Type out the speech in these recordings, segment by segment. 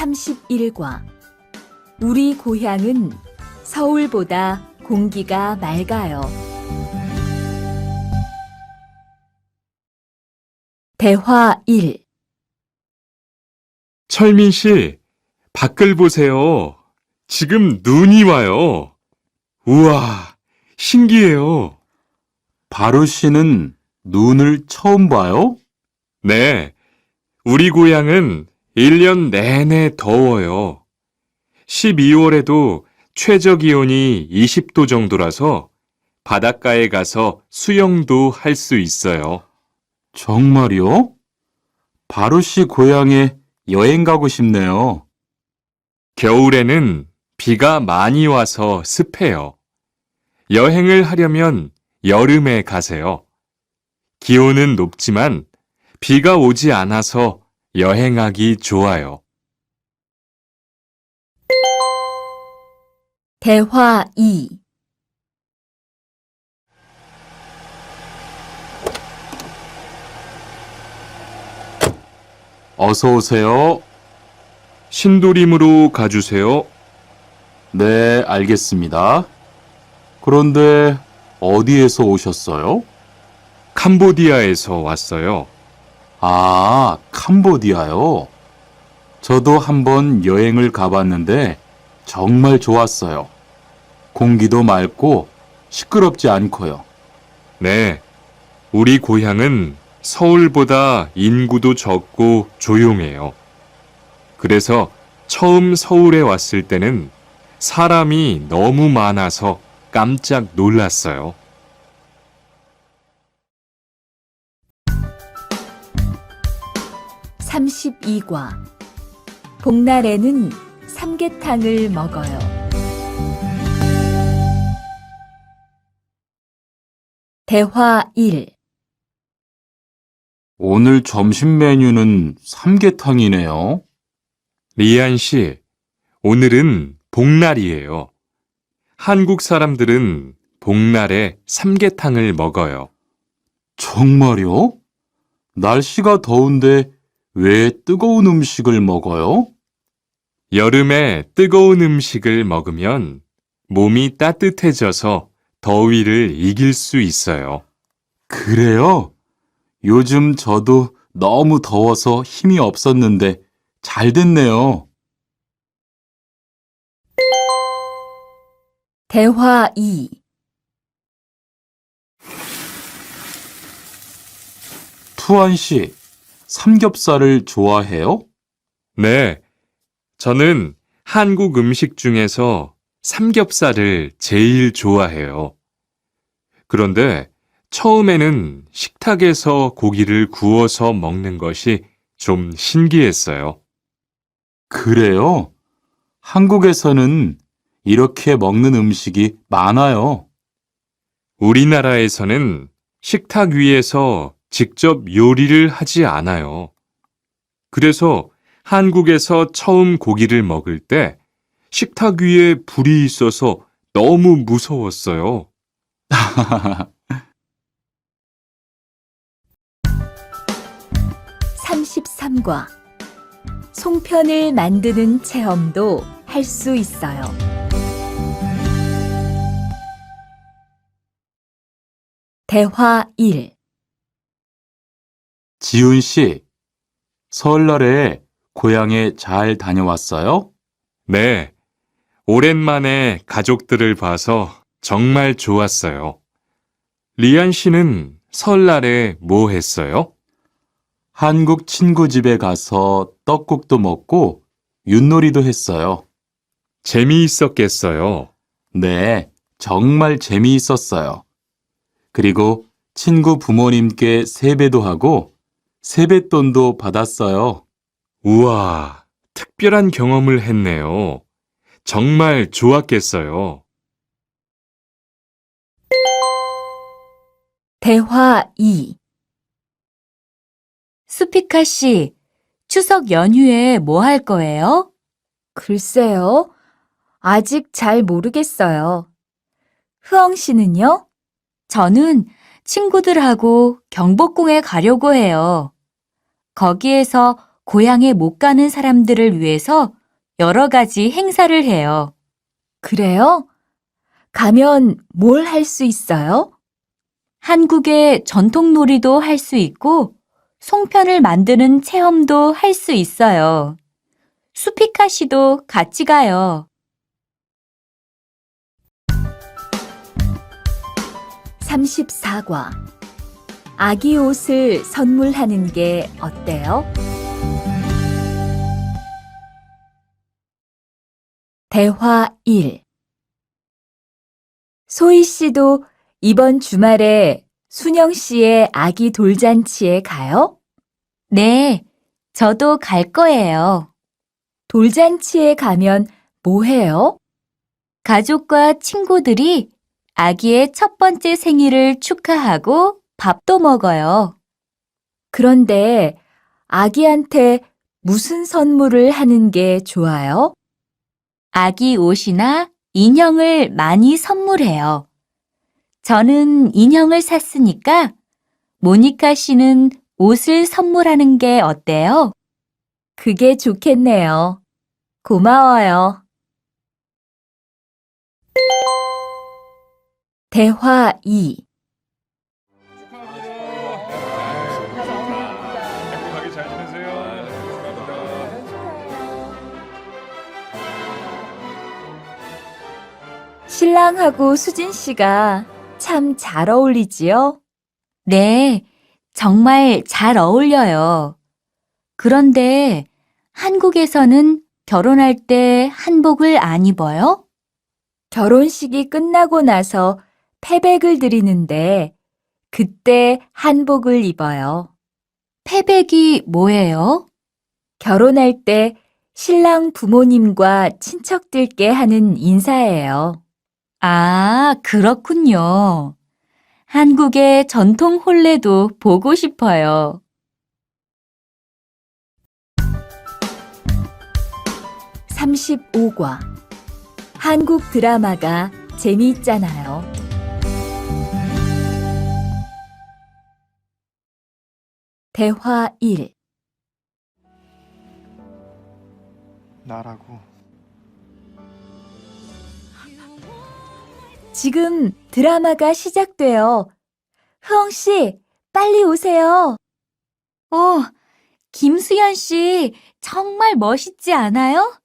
31과 우리 고향은 서울보다 공기가 맑아요. 대화 1. 철민 씨, 밖을 보세요. 지금 눈이 와요. 우와, 신기해요. 바로 씨는 눈을 처음 봐요? 네, 우리 고향은 1년 내내 더워요. 12월에도 최저 기온이 20도 정도라서 바닷가에 가서 수영도 할 수 있어요. 정말요? 바로 씨 고향에 여행 가고 싶네요. 겨울에는 비가 많이 와서 습해요. 여행을 하려면 여름에 가세요. 기온은 높지만 비가 오지 않아서 여행하기 좋아요. 대화 2. 어서 오세요. 신도림으로 가주세요. 네, 알겠습니다. 그런데 어디에서 오셨어요? 캄보디아에서 왔어요. 아, 캄보디아요. 저도 한번 여행을 가봤는데 정말 좋았어요. 공기도 맑고 시끄럽지 않고요. 네, 우리 고향은 서울보다 인구도 적고 조용해요. 그래서 처음 서울에 왔을 때는 사람이 너무 많아서 깜짝 놀랐어요. 32과 복날에는 삼계탕을 먹어요. 대화 1. 오늘 점심 메뉴는 삼계탕이네요. 리안 씨, 오늘은 복날이에요. 한국 사람들은 복날에 삼계탕을 먹어요. 정말요? 날씨가 더운데 왜 뜨거운 음식을 먹어요? 여름에 뜨거운 음식을 먹으면 몸이 따뜻해져서 더위를 이길 수 있어요. 그래요? 요즘 저도 너무 더워서 힘이 없었는데 잘 됐네요. 대화 2. 투안 씨, 삼겹살을 좋아해요? 네, 저는 한국 음식 중에서 삼겹살을 제일 좋아해요. 그런데 처음에는 식탁에서 고기를 구워서 먹는 것이 좀 신기했어요. 그래요? 한국에서는 이렇게 먹는 음식이 많아요. 우리나라에서는 식탁 위에서 직접 요리를 하지 않아요. 그래서 한국에서 처음 고기를 먹을 때 식탁 위에 불이 있어서 너무 무서웠어요. 33과 송편을 만드는 체험도 할 수 있어요. 대화 1. 지훈 씨, 설날에 고향에 잘 다녀왔어요? 네, 오랜만에 가족들을 봐서 정말 좋았어요. 리안 씨는 설날에 뭐 했어요? 한국 친구 집에 가서 떡국도 먹고 윷놀이도 했어요. 재미있었겠어요. 네, 정말 재미있었어요. 그리고 친구 부모님께 세배도 하고 세뱃돈도 받았어요. 우와, 특별한 경험을 했네요. 정말 좋았겠어요. 대화 2. 수피카 씨, 추석 연휴에 뭐 할 거예요? 글쎄요. 아직 잘 모르겠어요. 흐엉 씨는요? 저는 친구들하고 경복궁에 가려고 해요. 거기에서 고향에 못 가는 사람들을 위해서 여러 가지 행사를 해요. 그래요? 가면 뭘 할 수 있어요? 한국의 전통 놀이도 할 수 있고, 송편을 만드는 체험도 할 수 있어요. 수피카 씨도 같이 가요. 34과. 아기 옷을 선물하는 게 어때요? 대화 1. 소희 씨도 이번 주말에 순영 씨의 아기 돌잔치에 가요? 네, 저도 갈 거예요. 돌잔치에 가면 뭐 해요? 가족과 친구들이 아기의 첫 번째 생일을 축하하고 밥도 먹어요. 그런데 아기한테 무슨 선물을 하는 게 좋아요? 아기 옷이나 인형을 많이 선물해요. 저는 인형을 샀으니까 모니카 씨는 옷을 선물하는 게 어때요? 그게 좋겠네요. 고마워요. 대화 2. 행복하게 잘 지내세요. 신랑하고 수진 씨가 참 잘 어울리지요? 네, 정말 잘 어울려요. 그런데 한국에서는 결혼할 때 한복을 안 입어요? 결혼식이 끝나고 나서 패백을 드리는데 그때 한복을 입어요. 패백이 뭐예요? 결혼할 때 신랑 부모님과 친척들께 하는 인사예요. 아, 그렇군요. 한국의 전통 혼례도 보고 싶어요. 35과. 한국 드라마가 재미있잖아요. 대화 1. 나라고. 지금 드라마가 시작돼요. 흐엉 씨, 빨리 오세요. 김수현 씨, 정말 멋있지 않아요?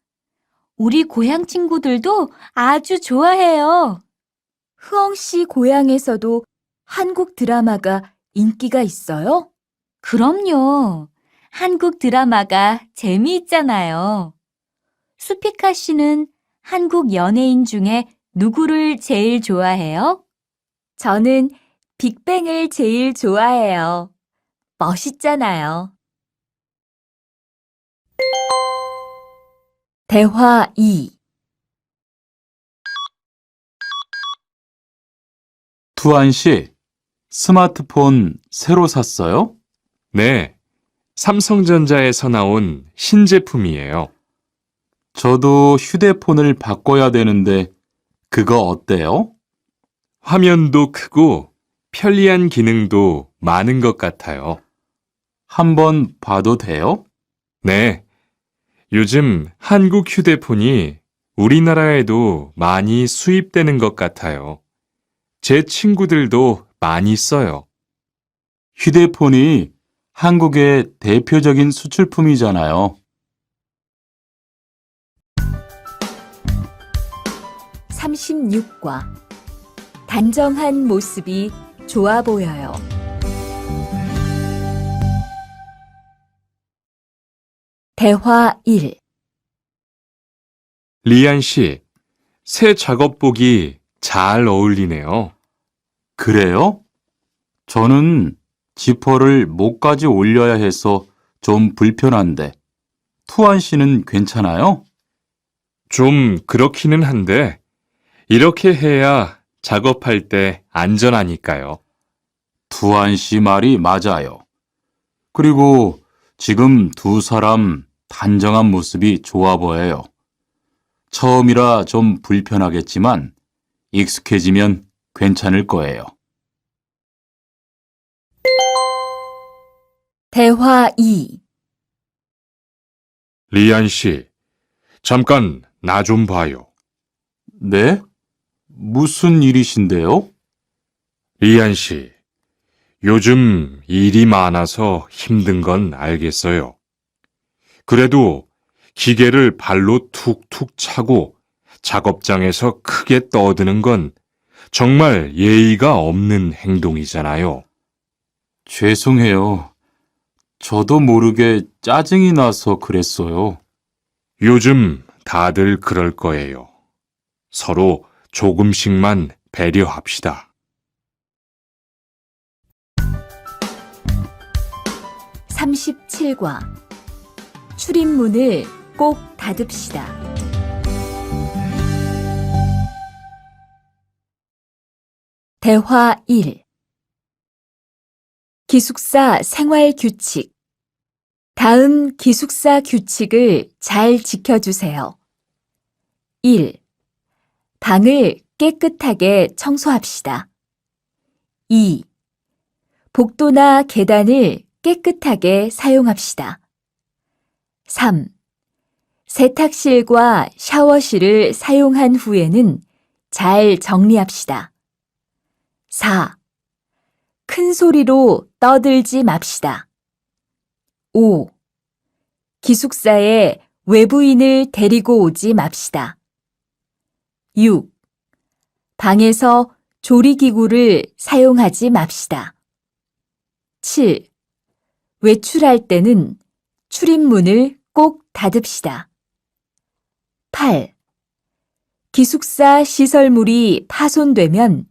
우리 고향 친구들도 아주 좋아해요. 흐엉 씨 고향에서도 한국 드라마가 인기가 있어요? 그럼요. 한국 드라마가 재미있잖아요. 수피카 씨는 한국 연예인 중에 누구를 제일 좋아해요? 저는 빅뱅을 제일 좋아해요. 멋있잖아요. 대화 2. 투안 씨, 스마트폰 새로 샀어요? 네, 삼성전자에서 나온 신제품이에요. 저도 휴대폰을 바꿔야 되는데 그거 어때요? 화면도 크고 편리한 기능도 많은 것 같아요. 한번 봐도 돼요? 네, 요즘 한국 휴대폰이 우리나라에도 많이 수입되는 것 같아요. 제 친구들도 많이 써요. 휴대폰이 한국의 대표적인 수출품이잖아요. 36과. 단정한 모습이 좋아 보여요. 대화 1. 리안 씨, 새 작업복이 잘 어울리네요. 그래요? 저는 지퍼를 목까지 올려야 해서 좀 불편한데, 투안 씨는 괜찮아요? 좀 그렇기는 한데, 이렇게 해야 작업할 때 안전하니까요. 투안 씨 말이 맞아요. 그리고 지금 두 사람 단정한 모습이 좋아 보여요. 처음이라 좀 불편하겠지만 익숙해지면 괜찮을 거예요. 대화 2. 리안 씨, 잠깐 나 좀 봐요. 네? 무슨 일이신데요? 리안 씨, 요즘 일이 많아서 힘든 건 알겠어요. 그래도 기계를 발로 툭툭 차고 작업장에서 크게 떠드는 건 정말 예의가 없는 행동이잖아요. 죄송해요. 저도 모르게 짜증이 나서 그랬어요. 요즘 다들 그럴 거예요. 서로 조금씩만 배려합시다. 37과 출입문을 꼭 닫읍시다. 대화 1. 기숙사 생활 규칙. 다음 기숙사 규칙을 잘 지켜주세요. 1. 방을 깨끗하게 청소합시다. 2. 복도나 계단을 깨끗하게 사용합시다. 3. 세탁실과 샤워실을 사용한 후에는 잘 정리합시다. 4. 큰 소리로 떠들지 맙시다. 5. 기숙사에 외부인을 데리고 오지 맙시다. 6. 방에서 조리기구를 사용하지 맙시다. 7. 외출할 때는 출입문을 꼭 닫읍시다. 8. 기숙사 시설물이 파손되면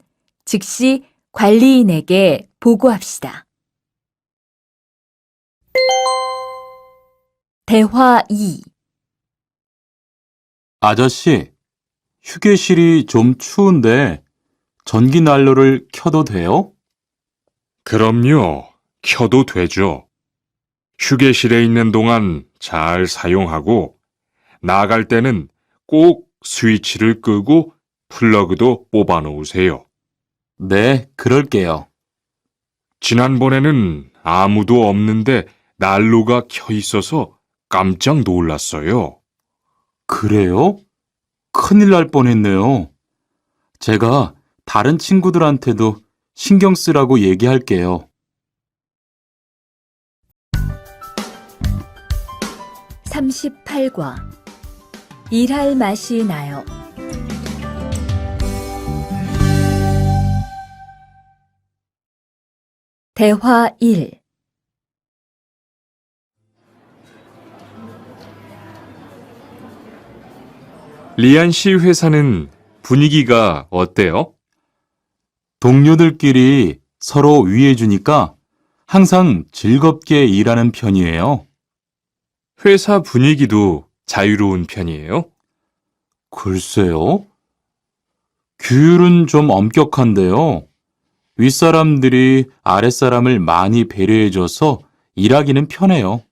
즉시 관리인에게 보고합시다. 대화 2. 아저씨, 휴게실이 좀 추운데 전기 난로를 켜도 돼요? 그럼요. 켜도 되죠. 휴게실에 있는 동안 잘 사용하고 나갈 때는 꼭 스위치를 끄고 플러그도 뽑아 놓으세요. 네, 그럴게요. 지난번에는 아무도 없는데 난로가 켜 있어서 깜짝 놀랐어요. 그래요? 큰일 날 뻔했네요. 제가 다른 친구들한테도 신경 쓰라고 얘기할게요. 38과 일할 맛이 나요. 대화 1. 리안 씨 회사는 분위기가 어때요? 동료들끼리 서로 위해주니까 항상 즐겁게 일하는 편이에요. 회사 분위기도 자유로운 편이에요? 글쎄요. 규율은 좀 엄격한데요. 윗사람들이 아랫사람을 많이 배려해줘서 일하기는 편해요.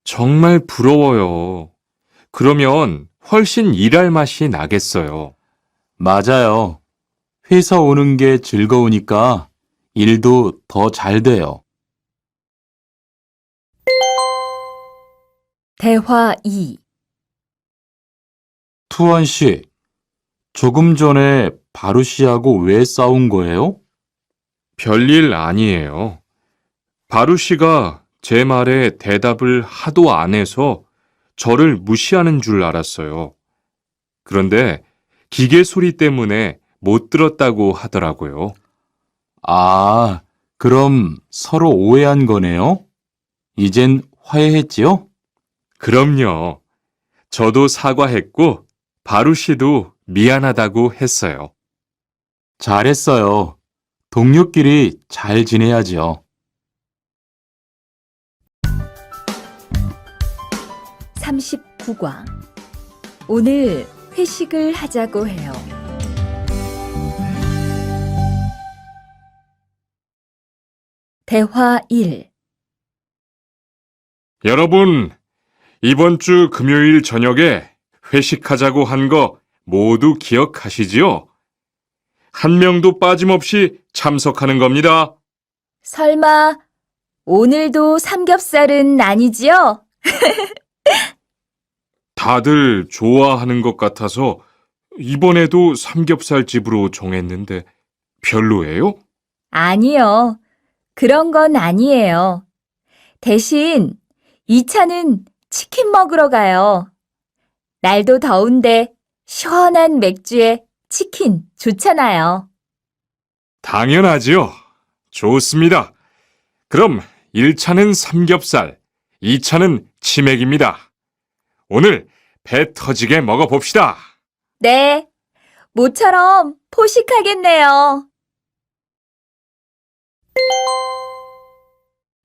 정말 부러워요. 그러면 훨씬 일할 맛이 나겠어요. 맞아요. 회사 오는 게 즐거우니까 일도 더 잘 돼요. 대화 2. 투원 씨, 조금 전에 바루 씨하고 왜 싸운 거예요? 별일 아니에요. 바루 씨가 제 말에 대답을 하도 안 해서 저를 무시하는 줄 알았어요. 그런데 기계 소리 때문에 못 들었다고 하더라고요. 아, 그럼 서로 오해한 거네요? 이젠 화해했지요? 그럼요. 저도 사과했고 바루 씨도 미안하다고 했어요. 잘했어요. 동료끼리 잘 지내야죠. 39과 오늘 회식을 하자고 해요. 대화 1. 여러분, 이번 주 금요일 저녁에 회식하자고 한 거 모두 기억하시지요? 한 명도 빠짐없이 참석하는 겁니다. 설마 오늘도 삼겹살은 아니지요? 다들 좋아하는 것 같아서 이번에도 삼겹살 집으로 정했는데 별로예요? 아니요. 그런 건 아니에요. 대신 2차는 치킨 먹으러 가요. 날도 더운데 시원한 맥주에 치킨 좋잖아요. 당연하지요. 좋습니다. 그럼 1차는 삼겹살, 2차는 치맥입니다. 오늘 배 터지게 먹어봅시다. 네, 모처럼 포식하겠네요.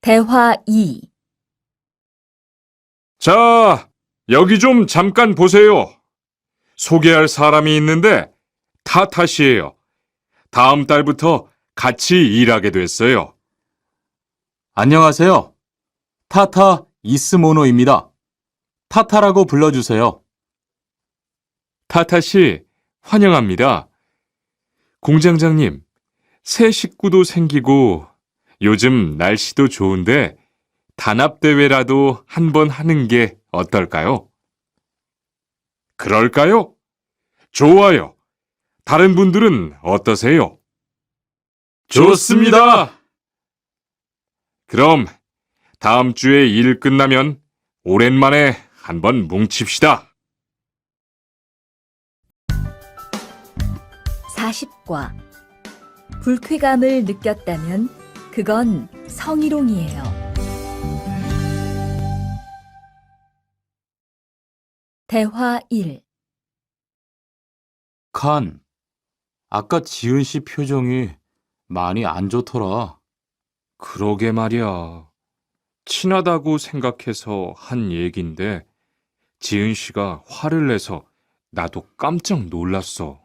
대화 2. 자, 여기 좀 잠깐 보세요. 소개할 사람이 있는데 타타 씨예요. 다음 달부터 같이 일하게 됐어요. 안녕하세요. 타타 이스모노입니다. 타타라고 불러주세요. 타타 씨, 환영합니다. 공장장님, 새 식구도 생기고 요즘 날씨도 좋은데 단합대회라도 한번 하는 게 어떨까요? 그럴까요? 좋아요. 다른 분들은 어떠세요? 좋습니다. 그럼 다음 주에 일 끝나면 오랜만에 한번 뭉칩시다. 40과 불쾌감을 느꼈다면 그건 성희롱이에요. 대화 1. 칸, 아까 지은 씨 표정이 많이 안 좋더라. 그러게 말이야. 친하다고 생각해서 한 얘긴데 지은 씨가 화를 내서 나도 깜짝 놀랐어.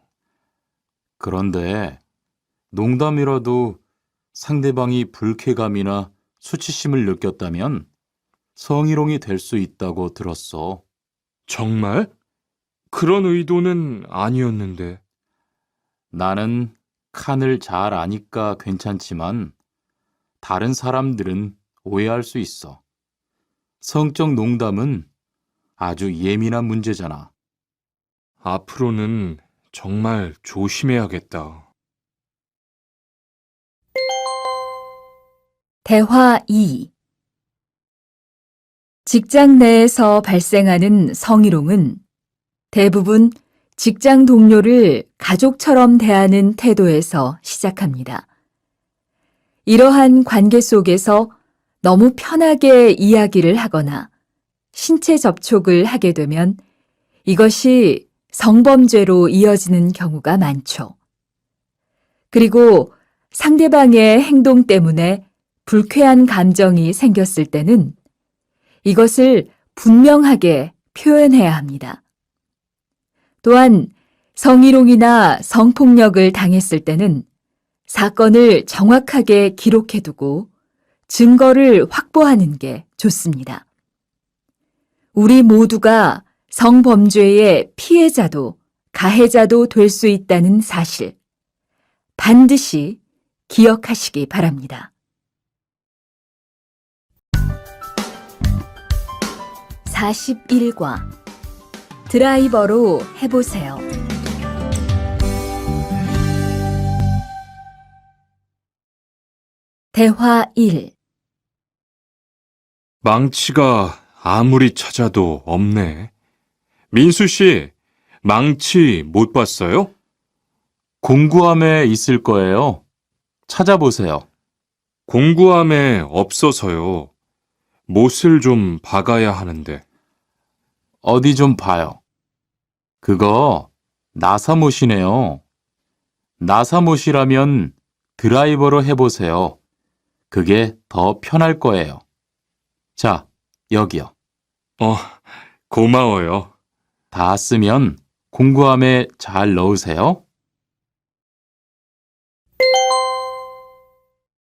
그런데 농담이라도 상대방이 불쾌감이나 수치심을 느꼈다면 성희롱이 될 수 있다고 들었어. 정말? 그런 의도는 아니었는데. 나는 칸을 잘 아니까 괜찮지만 다른 사람들은 오해할 수 있어. 성적 농담은 아주 예민한 문제잖아. 앞으로는 정말 조심해야겠다. 대화 2. 직장 내에서 발생하는 성희롱은 대부분 직장 동료를 가족처럼 대하는 태도에서 시작합니다. 이러한 관계 속에서 너무 편하게 이야기를 하거나 신체 접촉을 하게 되면 이것이 성범죄로 이어지는 경우가 많죠. 그리고 상대방의 행동 때문에 불쾌한 감정이 생겼을 때는 이것을 분명하게 표현해야 합니다. 또한 성희롱이나 성폭력을 당했을 때는 사건을 정확하게 기록해두고 증거를 확보하는 게 좋습니다. 우리 모두가 성범죄의 피해자도 가해자도 될 수 있다는 사실, 반드시 기억하시기 바랍니다. 41과 드라이버로 해보세요. 대화 1. 망치가 아무리 찾아도 없네. 민수 씨, 망치 못 봤어요? 공구함에 있을 거예요. 찾아보세요. 공구함에 없어서요. 못을 좀 박아야 하는데. 어디 좀 봐요. 그거 나사못이네요. 나사못이라면 드라이버로 해보세요. 그게 더 편할 거예요. 자, 여기요. 고마워요. 다 쓰면 공구함에 잘 넣으세요.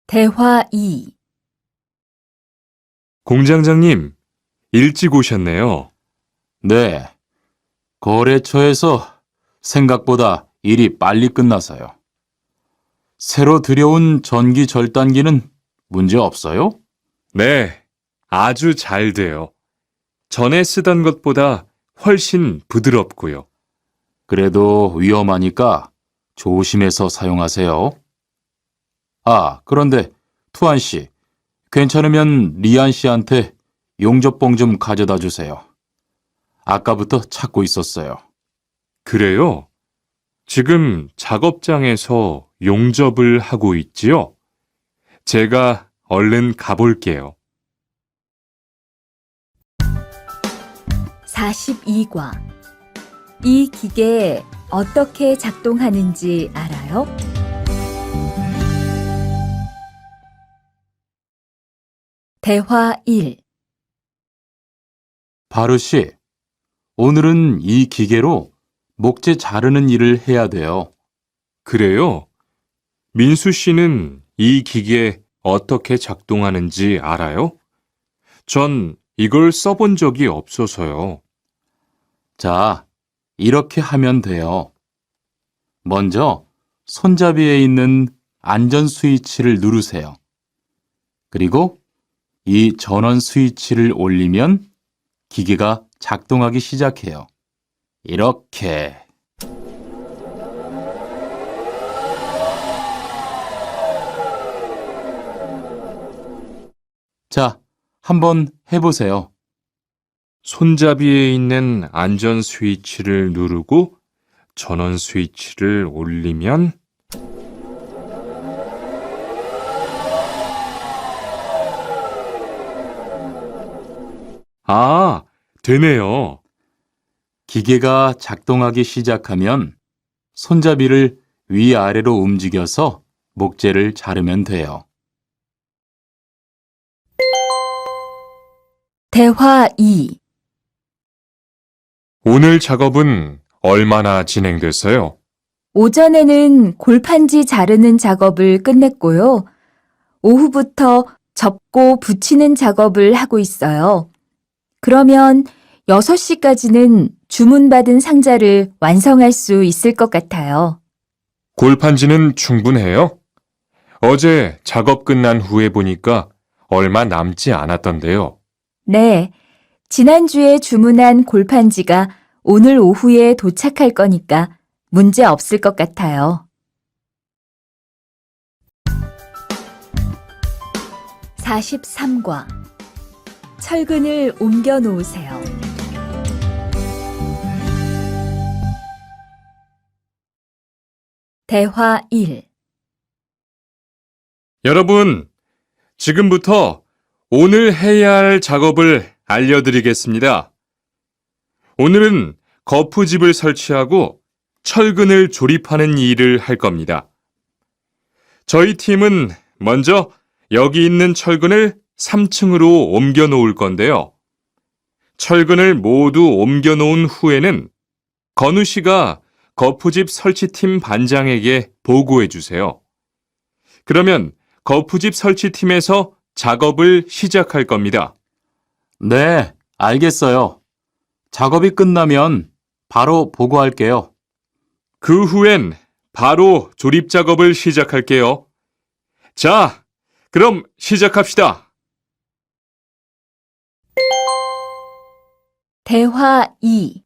대화 2. 공장장님, 일찍 오셨네요. 네. 거래처에서 생각보다 일이 빨리 끝나서요. 새로 들여온 전기 절단기는 문제 없어요? 네, 아주 잘 돼요. 전에 쓰던 것보다 훨씬 부드럽고요. 그래도 위험하니까 조심해서 사용하세요. 아, 그런데 투안 씨, 괜찮으면 리안 씨한테 용접봉 좀 가져다 주세요. 아까부터 찾고 있었어요. 그래요? 지금 작업장에서 용접을 하고 있지요? 제가 얼른 가볼게요. 42과. 이 기계 어떻게 작동하는지 알아요? 대화 1. 바르 씨, 오늘은 이 기계로 목재 자르는 일을 해야 돼요. 그래요? 민수 씨는 이 기계 어떻게 작동하는지 알아요? 전 이걸 써본 적이 없어서요. 자, 이렇게 하면 돼요. 먼저 손잡이에 있는 안전 스위치를 누르세요. 그리고 이 전원 스위치를 올리면 기계가 작동하기 시작해요. 이렇게. 자, 한번 해보세요. 손잡이에 있는 안전 스위치를 누르고 전원 스위치를 올리면 아, 되네요. 기계가 작동하기 시작하면 손잡이를 위아래로 움직여서 목재를 자르면 돼요. 대화 2. 오늘 작업은 얼마나 진행됐어요? 오전에는 골판지 자르는 작업을 끝냈고요. 오후부터 접고 붙이는 작업을 하고 있어요. 그러면 6시까지는 주문받은 상자를 완성할 수 있을 것 같아요. 골판지는 충분해요? 어제 작업 끝난 후에 보니까 얼마 남지 않았던데요. 네, 지난주에 주문한 골판지가 오늘 오후에 도착할 거니까 문제 없을 것 같아요. 43과. 철근을 옮겨 놓으세요. 대화 1. 여러분, 지금부터 오늘 해야 할 작업을 알려드리겠습니다. 오늘은 거푸집을 설치하고 철근을 조립하는 일을 할 겁니다. 저희 팀은 먼저 여기 있는 철근을 3층으로 옮겨 놓을 건데요. 철근을 모두 옮겨 놓은 후에는 건우 씨가 거푸집 설치팀 반장에게 보고해 주세요. 그러면 거푸집 설치팀에서 작업을 시작할 겁니다. 네, 알겠어요. 작업이 끝나면 바로 보고할게요. 그 후엔 바로 조립 작업을 시작할게요. 자, 그럼 시작합시다. 대화 2.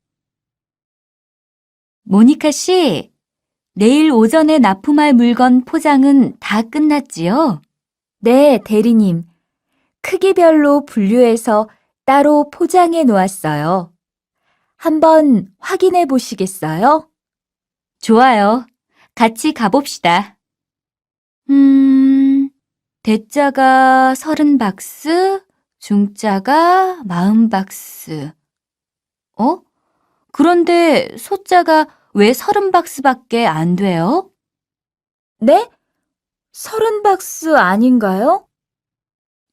모니카 씨, 내일 오전에 납품할 물건 포장은 다 끝났지요? 네, 대리님. 크기별로 분류해서 따로 포장해 놓았어요. 한번 확인해 보시겠어요? 좋아요. 같이 가봅시다. 대자가 30박스, 중자가 40박스. 그런데 소자가 왜 30박스밖에 안 돼요? 네? 30박스 아닌가요?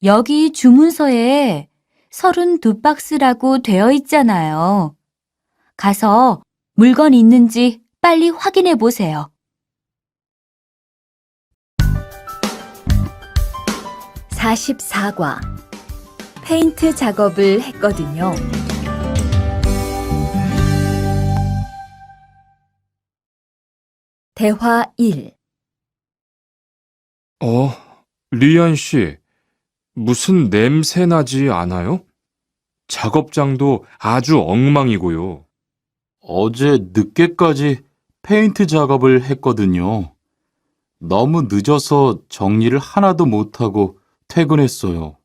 여기 주문서에 32박스라고 되어 있잖아요. 가서 물건 있는지 빨리 확인해 보세요. 44과. 페인트 작업을 했거든요. 대화 1. 리안 씨, 무슨 냄새 나지 않아요? 작업장도 아주 엉망이고요. 어제 늦게까지 페인트 작업을 했거든요. 너무 늦어서 정리를 하나도 못하고 퇴근했어요.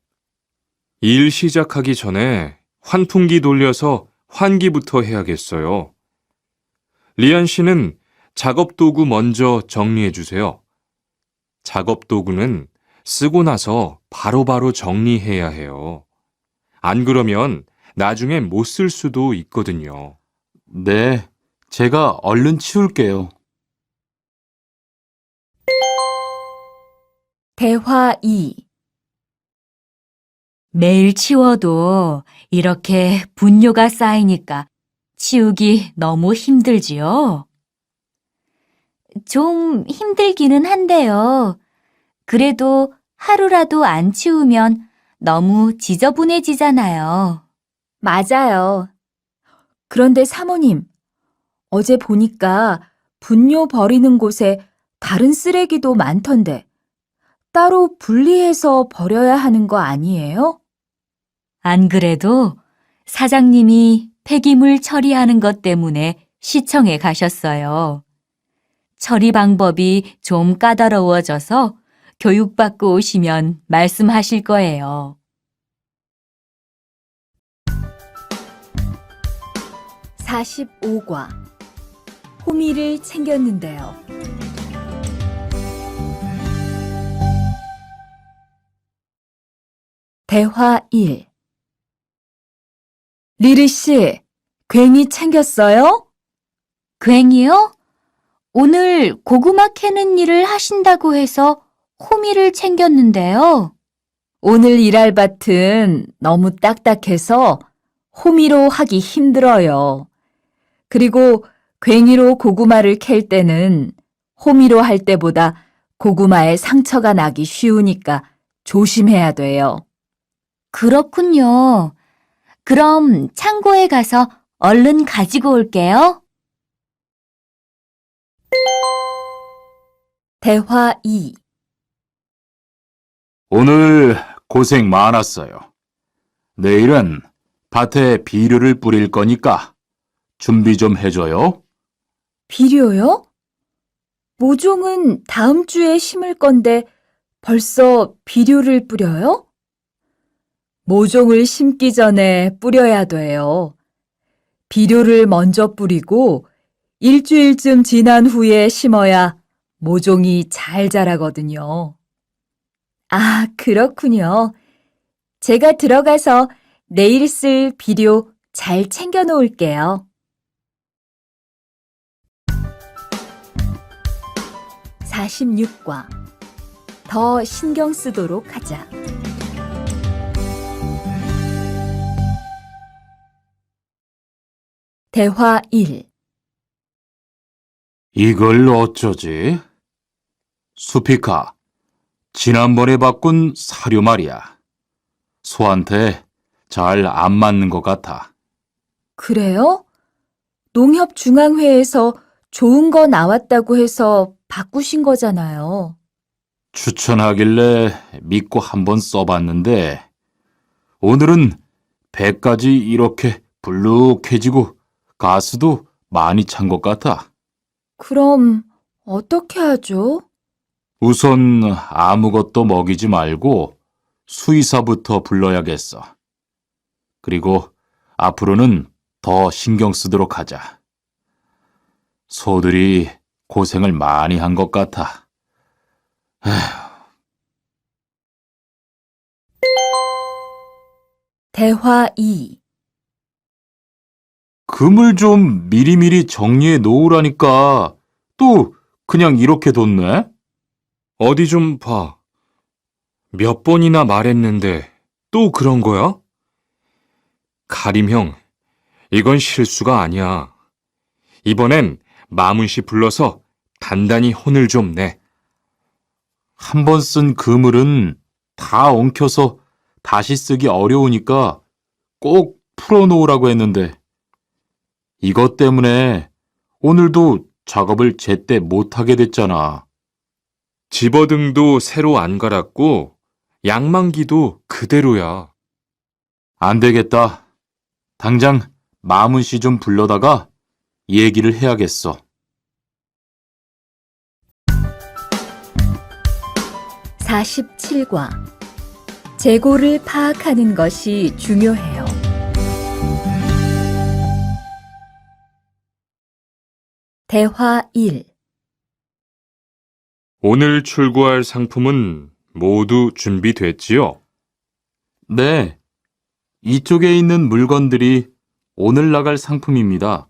일 시작하기 전에 환풍기 돌려서 환기부터 해야겠어요. 리안 씨는 작업 도구 먼저 정리해 주세요. 작업 도구는 쓰고 나서 바로바로 정리해야 해요. 안 그러면 나중에 못 쓸 수도 있거든요. 네, 제가 얼른 치울게요. 대화 2. 매일 치워도 이렇게 분뇨가 쌓이니까 치우기 너무 힘들지요? 좀 힘들기는 한데요. 그래도 하루라도 안 치우면 너무 지저분해지잖아요. 맞아요. 그런데 사모님, 어제 보니까 분뇨 버리는 곳에 다른 쓰레기도 많던데 따로 분리해서 버려야 하는 거 아니에요? 안 그래도 사장님이 폐기물 처리하는 것 때문에 시청에 가셨어요. 처리 방법이 좀 까다로워져서 교육받고 오시면 말씀하실 거예요. 45과 호미를 챙겼는데요. 대화 1. 리리 씨, 괭이 챙겼어요? 괭이요? 오늘 고구마 캐는 일을 하신다고 해서 호미를 챙겼는데요. 오늘 일할 밭은 너무 딱딱해서 호미로 하기 힘들어요. 그리고 괭이로 고구마를 캘 때는 호미로 할 때보다 고구마에 상처가 나기 쉬우니까 조심해야 돼요. 그렇군요. 그럼 창고에 가서 얼른 가지고 올게요. 대화 2. 오늘 고생 많았어요. 내일은 밭에 비료를 뿌릴 거니까 준비 좀 해줘요. 비료요? 모종은 다음 주에 심을 건데 벌써 비료를 뿌려요? 모종을 심기 전에 뿌려야 돼요. 비료를 먼저 뿌리고 일주일쯤 지난 후에 심어야 모종이 잘 자라거든요. 아, 그렇군요. 제가 들어가서 내일 쓸 비료 잘 챙겨 놓을게요. 46과 더 신경 쓰도록 하자. 대화 1. 이걸 어쩌지? 수피카, 지난번에 바꾼 사료 말이야. 소한테 잘 안 맞는 것 같아. 그래요? 농협중앙회에서 좋은 거 나왔다고 해서 바꾸신 거잖아요. 추천하길래 믿고 한번 써봤는데 오늘은 배까지 이렇게 불룩해지고 가스도 많이 찬 것 같아. 그럼 어떻게 하죠? 우선 아무것도 먹이지 말고 수의사부터 불러야겠어. 그리고 앞으로는 더 신경 쓰도록 하자. 소들이 고생을 많이 한 것 같아. 대화 2. 금을 좀 미리미리 정리해 놓으라니까 또 그냥 이렇게 뒀네? 어디 좀 봐. 몇 번이나 말했는데 또 그런 거야? 가림 형, 이건 실수가 아니야. 이번엔 마문 씨 불러서 단단히 혼을 좀 내. 한 번 쓴 그물은 다 엉켜서 다시 쓰기 어려우니까 꼭 풀어놓으라고 했는데 이것 때문에 오늘도 작업을 제때 못하게 됐잖아. 집어등도 새로 안 갈았고 양만기도 그대로야. 안 되겠다. 당장 마문 씨 좀 불러다가 얘기를 해야겠어. (47과) 재고를 파악하는 것이 중요해요. 대화 1. 오늘 출고할 상품은 모두 준비됐지요? 네, 이쪽에 있는 물건들이 오늘 나갈 상품입니다.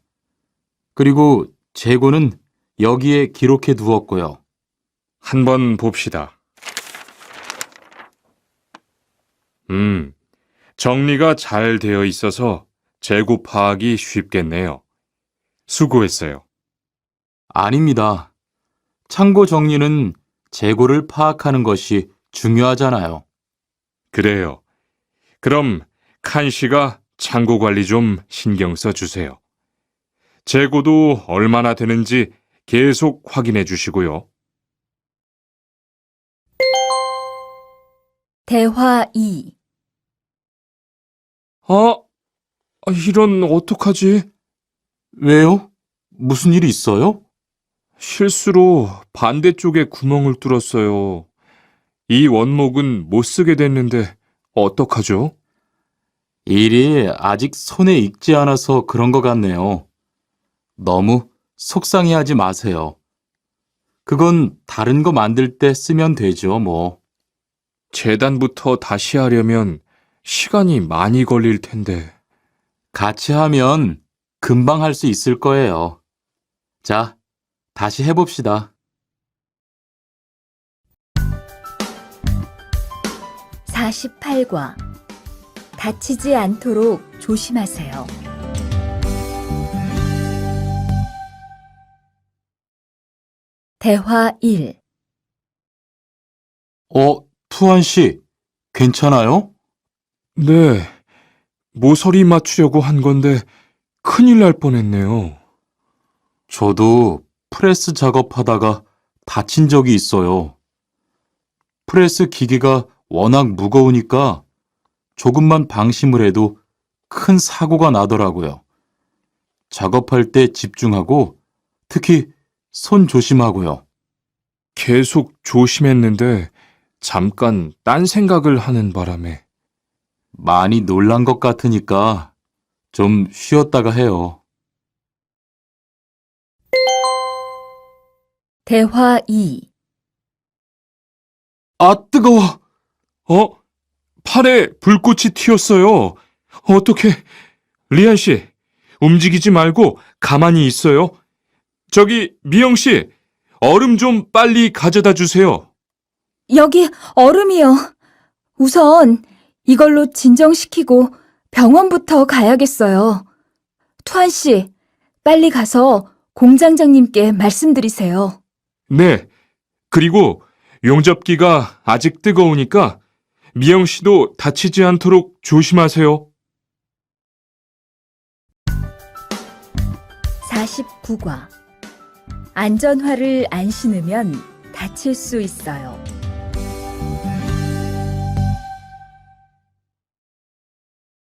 그리고 재고는 여기에 기록해 두었고요. 한번 봅시다. 정리가 잘 되어 있어서 재고 파악이 쉽겠네요. 수고했어요. 아닙니다. 창고 정리는 재고를 파악하는 것이 중요하잖아요. 그래요. 그럼 칸 씨가 창고 관리 좀 신경 써 주세요. 재고도 얼마나 되는지 계속 확인해 주시고요. 대화 2. 이런 어떡하지? 왜요? 무슨 일이 있어요? 실수로 반대쪽에 구멍을 뚫었어요. 이 원목은 못 쓰게 됐는데 어떡하죠? 일이 아직 손에 익지 않아서 그런 것 같네요. 너무 속상해하지 마세요. 그건 다른 거 만들 때 쓰면 되죠, 뭐. 재단부터 다시 하려면 시간이 많이 걸릴 텐데. 같이 하면 금방 할 수 있을 거예요. 자, 다시 해봅시다. 48과 다치지 않도록 조심하세요. 대화 1. 투한 씨, 괜찮아요? 네, 모서리 맞추려고 한 건데 큰일 날 뻔했네요. 저도 프레스 작업하다가 다친 적이 있어요. 프레스 기계가 워낙 무거우니까 조금만 방심을 해도 큰 사고가 나더라고요. 작업할 때 집중하고 특히 손 조심하고요. 계속 조심했는데 잠깐 딴 생각을 하는 바람에. 많이 놀란 것 같으니까 좀 쉬었다가 해요. 대화 2. 아, 뜨거워! 팔에 불꽃이 튀었어요. 어떻게? 리안 씨, 움직이지 말고 가만히 있어요. 저기 미영 씨, 얼음 좀 빨리 가져다 주세요. 여기 얼음이요. 우선 이걸로 진정시키고 병원부터 가야겠어요. 투한 씨, 빨리 가서 공장장님께 말씀드리세요. 네, 그리고 용접기가 아직 뜨거우니까 미영 씨도 다치지 않도록 조심하세요. 49과 안전화를 안 신으면 다칠 수 있어요.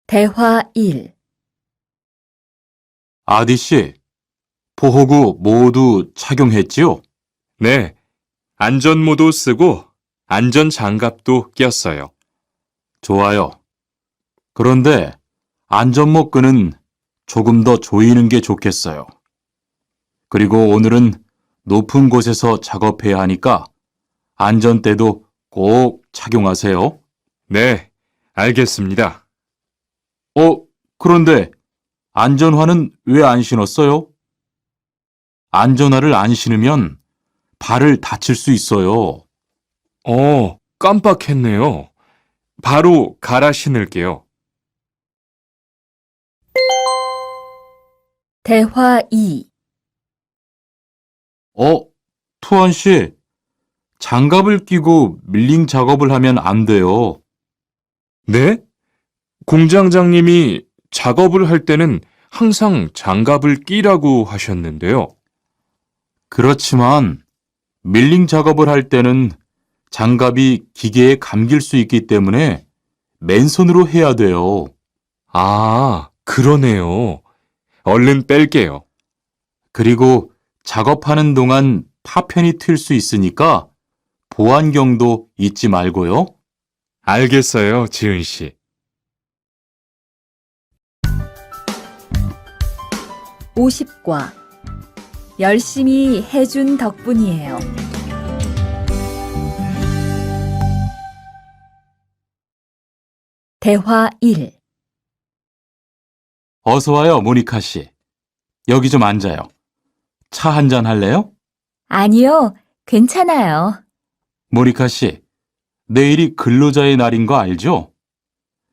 대화 1. 아디 씨, 보호구 모두 착용했지요? 네, 안전모도 쓰고 안전장갑도 꼈어요. 좋아요. 그런데 안전모 끈은 조금 더 조이는 게 좋겠어요. 그리고 오늘은 높은 곳에서 작업해야 하니까 안전대도 꼭 착용하세요. 네, 알겠습니다. 그런데 안전화는 왜 안 신었어요? 안전화를 안 신으면 발을 다칠 수 있어요. 깜빡했네요. 바로 갈아 신을게요. 대화 2. 투원 씨, 장갑을 끼고 밀링 작업을 하면 안 돼요. 네? 공장장님이 작업을 할 때는 항상 장갑을 끼라고 하셨는데요. 그렇지만 밀링 작업을 할 때는 장갑이 기계에 감길 수 있기 때문에 맨손으로 해야 돼요. 아, 그러네요. 얼른 뺄게요. 그리고 작업하는 동안 파편이 튈 수 있으니까 보안경도 잊지 말고요. 알겠어요, 지은 씨. 50과 열심히 해준 덕분이에요. 대화 1. 어서 와요, 모니카 씨. 여기 좀 앉아요. 차 한 잔 할래요? 아니요, 괜찮아요. 모니카 씨, 내일이 근로자의 날인 거 알죠?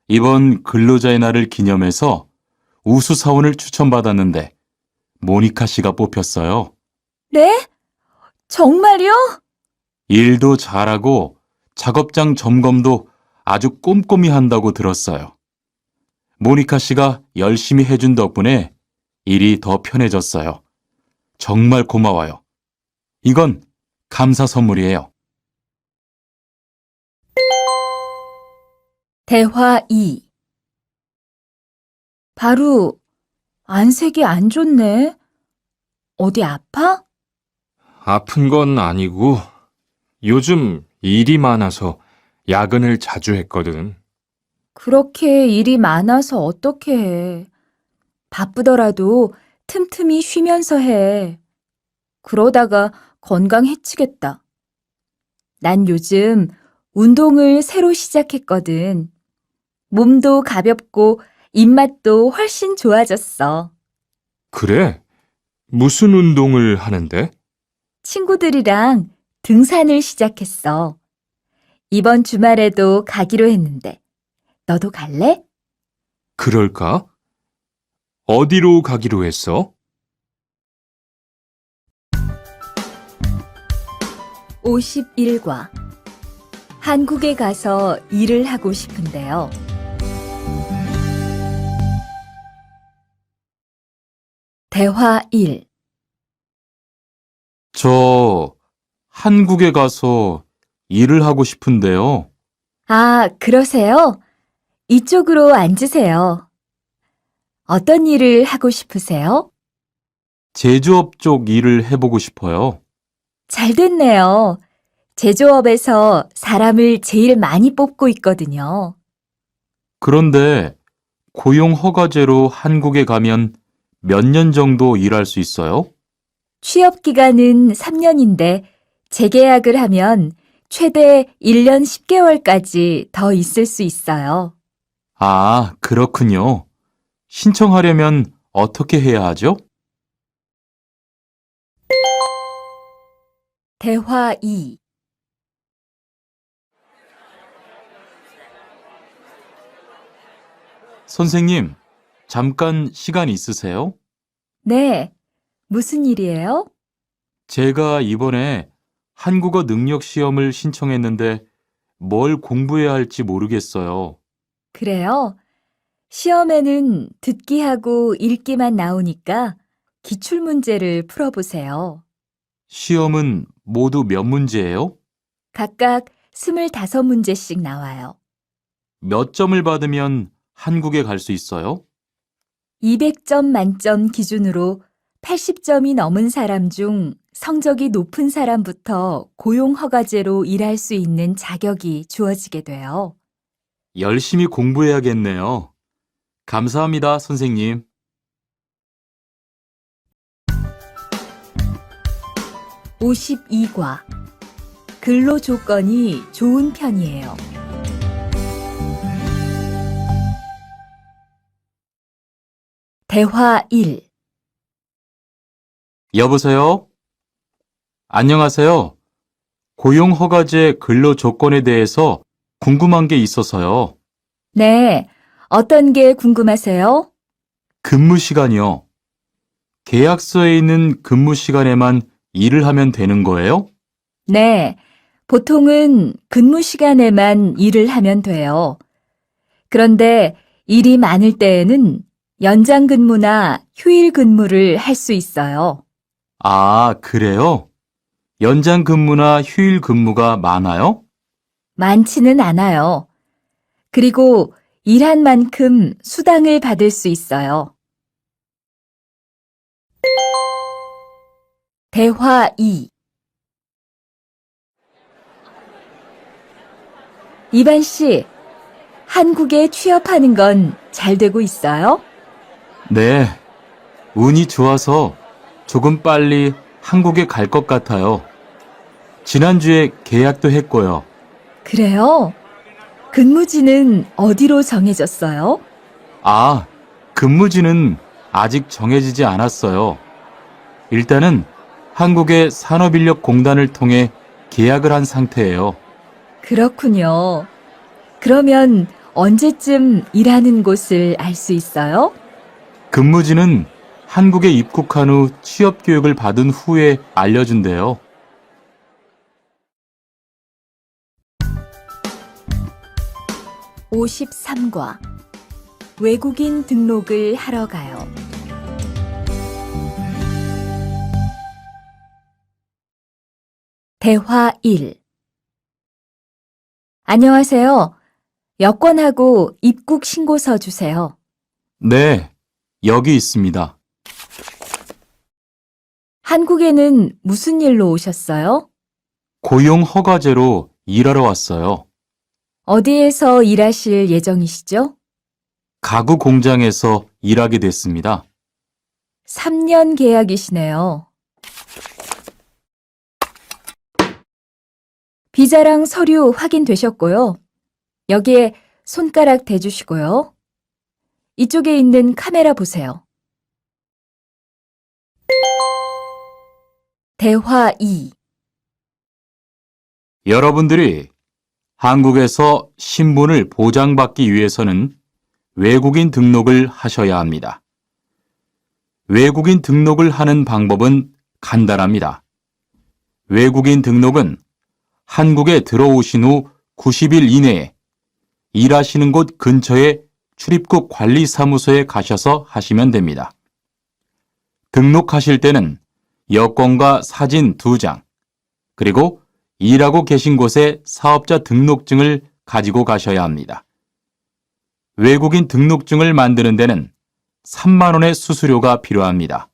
이번 근로자의 날을 기념해서 우수 사원을 추천받았는데 모니카 씨가 뽑혔어요. 네? 정말요? 일도 잘하고 작업장 점검도 아주 꼼꼼히 한다고 들었어요. 모니카 씨가 열심히 해준 덕분에 일이 더 편해졌어요. 정말 고마워요. 이건 감사 선물이에요. 대화 2. 바로 안색이 안 좋네. 어디 아파? 아픈 건 아니고 요즘 일이 많아서 야근을 자주 했거든. 그렇게 일이 많아서 어떻게 해. 바쁘더라도 틈틈이 쉬면서 해. 그러다가 건강 해치겠다. 난 요즘 운동을 새로 시작했거든. 몸도 가볍고 입맛도 훨씬 좋아졌어. 그래? 무슨 운동을 하는데? 친구들이랑 등산을 시작했어. 이번 주말에도 가기로 했는데, 너도 갈래? 그럴까? 어디로 가기로 했어? 51과 한국에 가서 일을 하고 싶은데요. 대화 1. 저 한국에 가서 일을 하고 싶은데요. 아, 그러세요? 이쪽으로 앉으세요. 어떤 일을 하고 싶으세요? 제조업 쪽 일을 해보고 싶어요. 잘 됐네요. 제조업에서 사람을 제일 많이 뽑고 있거든요. 그런데 고용 허가제로 한국에 가면 몇 년 정도 일할 수 있어요? 취업 기간은 3년인데 재계약을 하면 최대 1년 10개월까지 더 있을 수 있어요. 아, 그렇군요. 신청하려면 어떻게 해야 하죠? 대화 2. 선생님, 잠깐 시간 있으세요? 네, 무슨 일이에요? 제가 이번에 한국어 능력 시험을 신청했는데 뭘 공부해야 할지 모르겠어요. 그래요? 시험에는 듣기하고 읽기만 나오니까 기출문제를 풀어보세요. 시험은 모두 몇 문제예요? 각각 25문제씩 나와요. 몇 점을 받으면 한국에 갈 수 있어요? 200점 만점 기준으로 80점이 넘은 사람 중 성적이 높은 사람부터 고용허가제로 일할 수 있는 자격이 주어지게 돼요. 열심히 공부해야겠네요. 감사합니다, 선생님. 52과 근로 조건이 좋은 편이에요. 대화 1. 여보세요? 안녕하세요. 고용허가제 근로 조건에 대해서 궁금한 게 있어서요. 네, 어떤 게 궁금하세요? 근무 시간이요. 계약서에 있는 근무 시간에만 일을 하면 되는 거예요? 네, 보통은 근무 시간에만 일을 하면 돼요. 그런데 일이 많을 때에는 연장 근무나 휴일 근무를 할 수 있어요. 아, 그래요? 연장 근무나 휴일 근무가 많아요? 많지는 않아요. 그리고 일한 만큼 수당을 받을 수 있어요. 대화 2. 이반 씨, 한국에 취업하는 건 잘 되고 있어요? 네, 운이 좋아서 조금 빨리 한국에 갈 것 같아요. 지난주에 계약도 했고요. 그래요? 근무지는 어디로 정해졌어요? 아, 근무지는 아직 정해지지 않았어요. 일단은 한국의 산업인력공단을 통해 계약을 한 상태예요. 그렇군요. 그러면 언제쯤 일하는 곳을 알 수 있어요? 근무지는 한국에 입국한 후 취업 교육을 받은 후에 알려준대요. 53과 외국인 등록을 하러 가요. 대화 1. 안녕하세요. 여권하고 입국 신고서 주세요. 네, 여기 있습니다. 한국에는 무슨 일로 오셨어요? 고용 허가제로 일하러 왔어요. 어디에서 일하실 예정이시죠? 가구 공장에서 일하게 됐습니다. 3년 계약이시네요. 비자랑 서류 확인되셨고요. 여기에 손가락 대주시고요. 이쪽에 있는 카메라 보세요. 대화 2. 여러분들이 한국에서 신분을 보장받기 위해서는 외국인 등록을 하셔야 합니다. 외국인 등록을 하는 방법은 간단합니다. 외국인 등록은 한국에 들어오신 후 90일 이내에 일하시는 곳 근처의 출입국 관리사무소에 가셔서 하시면 됩니다. 등록하실 때는 여권과 사진 2장, 그리고 일하고 계신 곳의 사업자 등록증을 가지고 가셔야 합니다. 외국인 등록증을 만드는 데는 3만 원의 수수료가 필요합니다.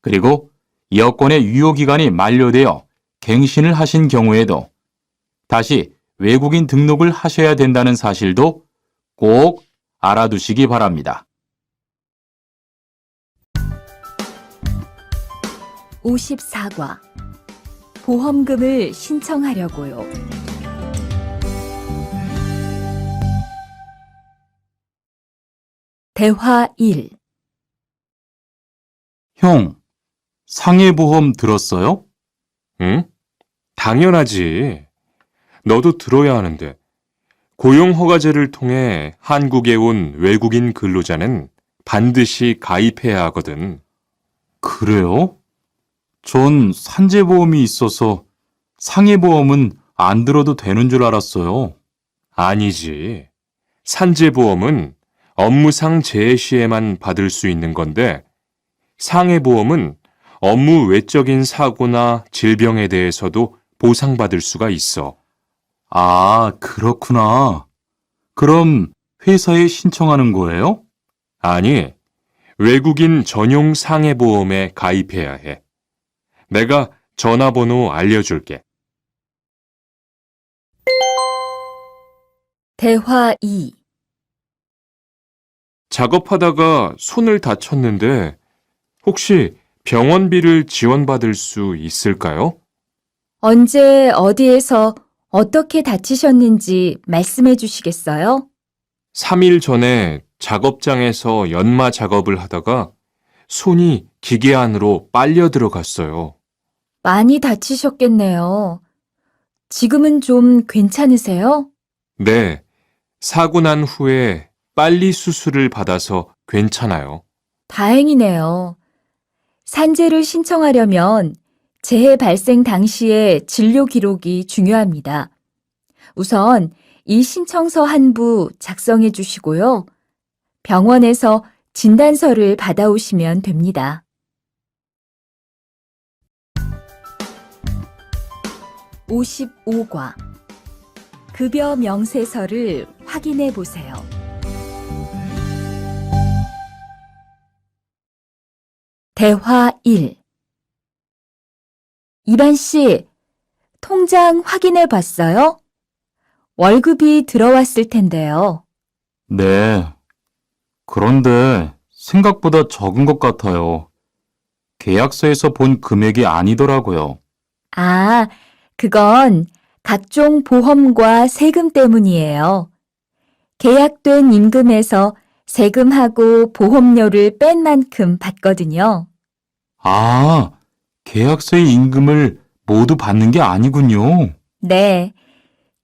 그리고 여권의 유효기간이 만료되어 갱신을 하신 경우에도 다시 외국인 등록을 하셔야 된다는 사실도 꼭 알아두시기 바랍니다. 54과 보험금을 신청하려고요. 대화 1. 형, 상해보험 들었어요? 응? 당연하지. 너도 들어야 하는데. 고용허가제를 통해 한국에 온 외국인 근로자는 반드시 가입해야 하거든. 그래요? 전 산재보험이 있어서 상해보험은 안 들어도 되는 줄 알았어요. 아니지. 산재보험은 업무상 재해 시에만 받을 수 있는 건데, 상해보험은 업무 외적인 사고나 질병에 대해서도 보상받을 수가 있어. 아, 그렇구나. 그럼 회사에 신청하는 거예요? 아니, 외국인 전용 상해보험에 가입해야 해. 내가 전화번호 알려줄게. 대화 2. 작업하다가 손을 다쳤는데 혹시 병원비를 지원받을 수 있을까요? 언제 어디에서 어떻게 다치셨는지 말씀해 주시겠어요? 3일 전에 작업장에서 연마 작업을 하다가 손이 기계 안으로 빨려 들어갔어요. 많이 다치셨겠네요. 지금은 좀 괜찮으세요? 네, 사고 난 후에 빨리 수술을 받아서 괜찮아요. 다행이네요. 산재를 신청하려면 재해 발생 당시의 진료 기록이 중요합니다. 우선 이 신청서 한 부 작성해 주시고요. 병원에서 진단서를 받아오시면 됩니다. 55과 급여 명세서를 확인해 보세요. 대화 1. 이반 씨, 통장 확인해 봤어요? 월급이 들어왔을 텐데요. 네. 그런데 생각보다 적은 것 같아요. 계약서에서 본 금액이 아니더라고요. 아, 그건 각종 보험과 세금 때문이에요. 계약된 임금에서 세금하고 보험료를 뺀 만큼 받거든요. 아, 계약서의 임금을 모두 받는 게 아니군요. 네,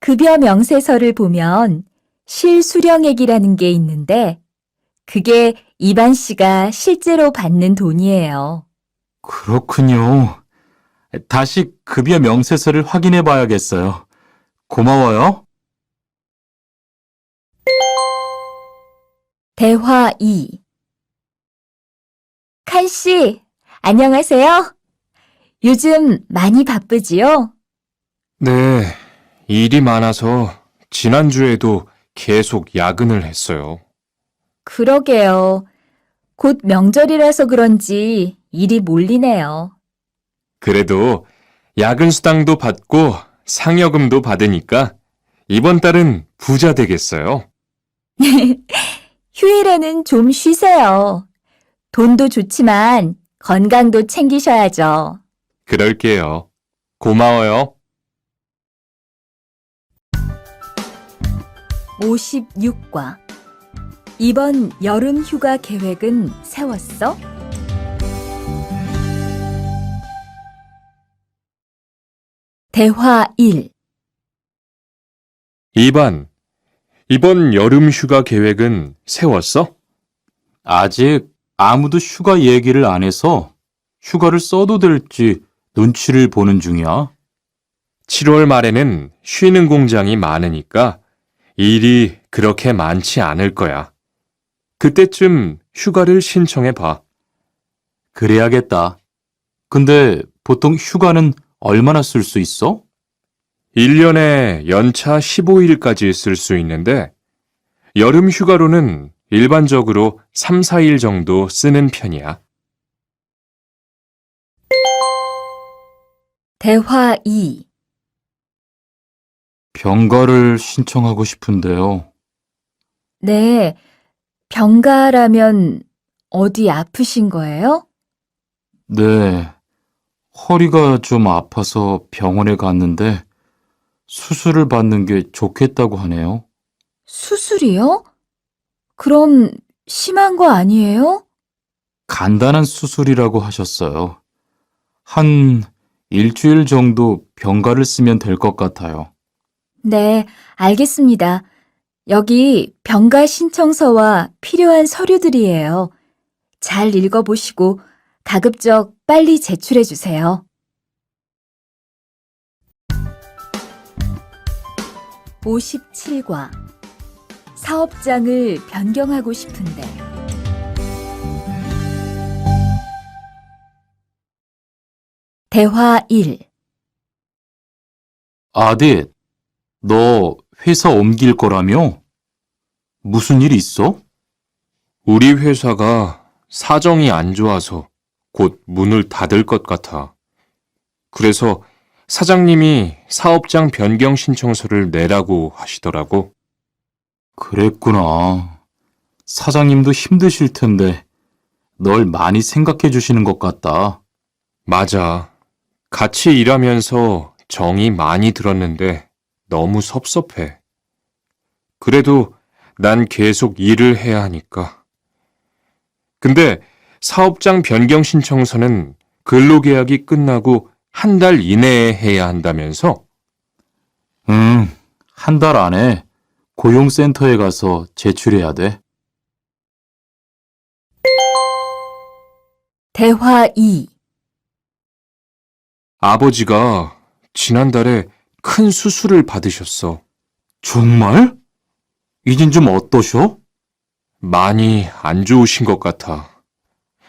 급여 명세서를 보면 실수령액이라는 게 있는데 그게 이반 씨가 실제로 받는 돈이에요. 그렇군요. 다시 급여 명세서를 확인해 봐야겠어요. 고마워요. 대화 2. 칸 씨, 안녕하세요. 요즘 많이 바쁘지요? 네, 일이 많아서 지난주에도 계속 야근을 했어요. 그러게요. 곧 명절이라서 그런지 일이 몰리네요. 그래도 야근 수당도 받고 상여금도 받으니까 이번 달은 부자 되겠어요. 휴일에는 좀 쉬세요. 돈도 좋지만 건강도 챙기셔야죠. 그럴게요. 고마워요. 56과. 이번 여름 휴가 계획은 세웠어? 대화 1. 2번. 이번 여름 휴가 계획은 세웠어? 아직 아무도 휴가 얘기를 안 해서 휴가를 써도 될지 눈치를 보는 중이야. 7월 말에는 쉬는 공장이 많으니까 일이 그렇게 많지 않을 거야. 그때쯤 휴가를 신청해 봐. 그래야겠다. 근데 보통 휴가는 얼마나 쓸 수 있어? 1년에 연차 15일까지 쓸 수 있는데 여름 휴가로는 일반적으로 3, 4일 정도 쓰는 편이야. 대화 2. 병가를 신청하고 싶은데요. 네, 병가라면 어디 아프신 거예요? 네, 허리가 좀 아파서 병원에 갔는데 수술을 받는 게 좋겠다고 하네요. 수술이요? 그럼 심한 거 아니에요? 간단한 수술이라고 하셨어요. 한 일주일 정도 병가를 쓰면 될 것 같아요. 네, 알겠습니다. 여기 병가 신청서와 필요한 서류들이에요. 잘 읽어보시고 가급적 빨리 제출해 주세요. 57과. 사업장을 변경하고 싶은데. 대화 1. 아딧, 너 회사 옮길 거라며? 무슨 일 있어? 우리 회사가 사정이 안 좋아서 곧 문을 닫을 것 같아. 그래서 사장님이 사업장 변경 신청서를 내라고 하시더라고. 그랬구나. 사장님도 힘드실 텐데 널 많이 생각해 주시는 것 같다. 맞아. 같이 일하면서 정이 많이 들었는데 너무 섭섭해. 그래도 난 계속 일을 해야 하니까. 근데 사업장 변경 신청서는 근로계약이 끝나고 한 달 이내에 해야 한다면서? 응, 한 달 안에 고용센터에 가서 제출해야 돼. 대화 2. 아버지가 지난달에 큰 수술을 받으셨어. 정말? 이젠 좀 어떠셔? 많이 안 좋으신 것 같아.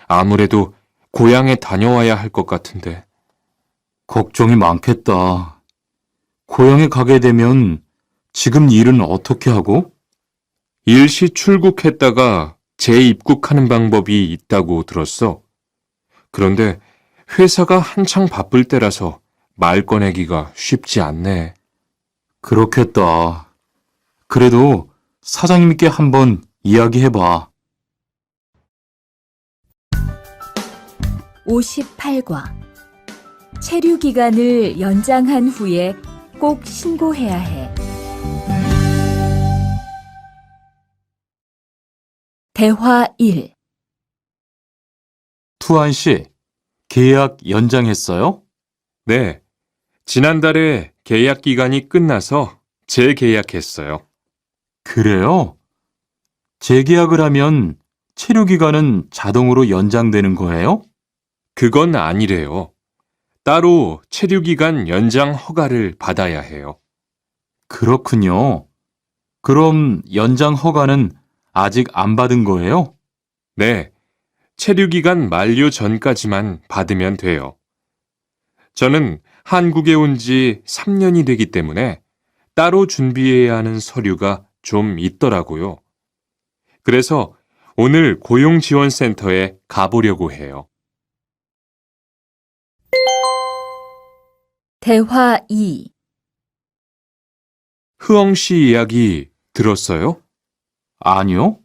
아무래도 고향에 다녀와야 할 것 같은데. 걱정이 많겠다. 고향에 가게 되면 지금 일은 어떻게 하고? 일시 출국했다가 재입국하는 방법이 있다고 들었어. 그런데 회사가 한창 바쁠 때라서 말 꺼내기가 쉽지 않네. 그렇겠다. 그래도 사장님께 한번 이야기해봐. 58과 체류 기간을 연장한 후에 꼭 신고해야 해. 대화 1. 투안 씨, 계약 연장했어요? 네, 지난달에 계약 기간이 끝나서 재계약했어요. 그래요? 재계약을 하면 체류 기간은 자동으로 연장되는 거예요? 그건 아니래요. 따로 체류 기간 연장 허가를 받아야 해요. 그렇군요. 그럼 연장 허가는 아직 안 받은 거예요? 네, 체류 기간 만료 전까지만 받으면 돼요. 저는 한국에 온 지 3년이 되기 때문에 따로 준비해야 하는 서류가 좀 있더라고요. 그래서 오늘 고용지원센터에 가보려고 해요. 대화 2. 흐엉 씨 이야기 들었어요? 아니요.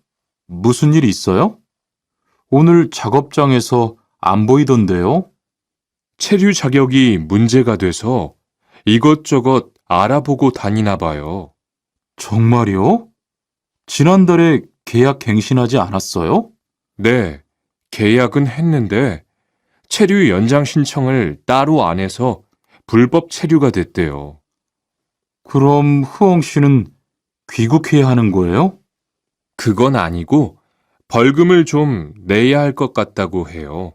무슨 일 있어요? 오늘 작업장에서 안 보이던데요? 체류 자격이 문제가 돼서 이것저것 알아보고 다니나 봐요. 정말요? 지난달에 계약 갱신하지 않았어요? 네, 계약은 했는데 체류 연장 신청을 따로 안 해서 불법 체류가 됐대요. 그럼 흐엉 씨는 귀국해야 하는 거예요? 그건 아니고 벌금을 좀 내야 할 것 같다고 해요.